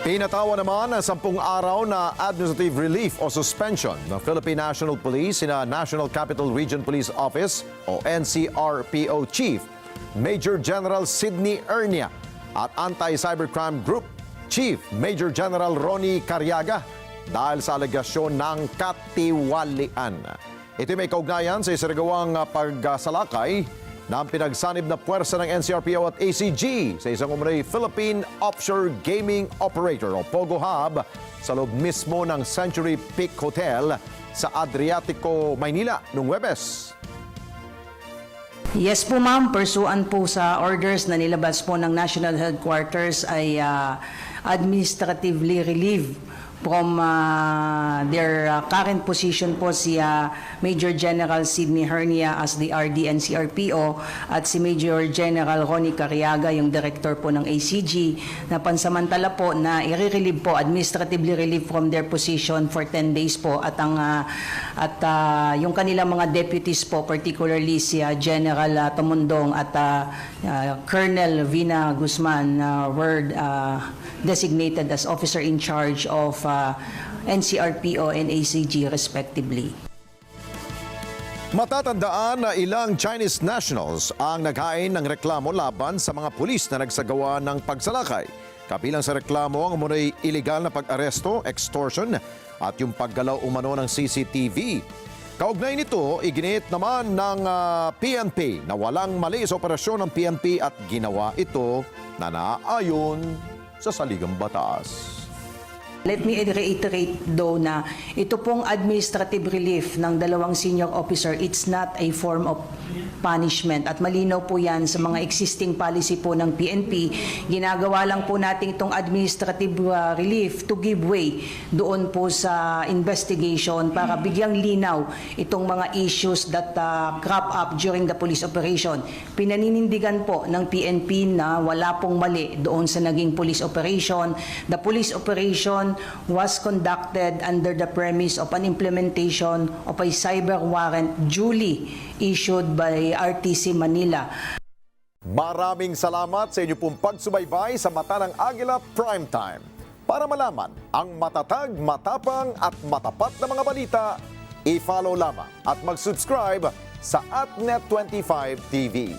Pinatawa naman ang 10 araw na administrative relief o suspension ng Philippine National Police sina National Capital Region Police Office o NCRPO Chief Major General Sidney Ernia at Anti-Cybercrime Group Chief Major General Ronnie Cariaga dahil sa alegasyon ng katiwalian. Ito may kaugnayan sa isinagawang pagsalakay ng pinagsanib na puwersa ng NCRPO at ACG sa isang umano'y Philippine Offshore Gaming Operator o POGO Hub sa loob mismo ng Century Peak Hotel sa Adriatico, Maynila noong Huwebes. Yes po ma'am, pursuant po sa orders na nilabas po ng National Headquarters ay administratively relieved from their current position po si Major General Sidney Hernia as the RD-NCRPO at si Major General Ronnie Cariaga, yung director po ng ACG, na pansamantala po na i-relieve po, administratively relieved from their position for 10 days po at yung kanilang mga deputies po, particularly si General Tumundong at Colonel Vina Guzman were designated as officer in charge of NCRPO and ACG respectively. Matatandaan na ilang Chinese nationals ang naghain ng reklamo laban sa mga pulis na nagsagawa ng pagsalakay. Kabilang sa reklamo ang umunoy iligal na pag-aresto, extortion at yung paggalaw umano ng CCTV. Kaugnay nito, iginit naman ng PNP na walang mali sa operasyon ng PNP at ginawa ito na naaayon sa saligang batas. Let me reiterate though na ito pong administrative relief ng dalawang senior officer, it's not a form of punishment at malinaw po yan sa mga existing policy po ng PNP. Ginagawa lang po natin itong administrative relief to give way doon po sa investigation para bigyang linaw itong mga issues that crop up during the police operation. Pinaninindigan po ng PNP na wala pong mali doon sa naging police operation. The police operation was conducted under the premise of an implementation of a cyber warrant duly issued by RTC Manila. Maraming salamat sa inyo pong pagsubaybay sa Mata ng Agila Primetime. Para malaman ang matatag, matapang at matapat na mga balita, i-follow lamang at mag-subscribe sa @Net25 TV.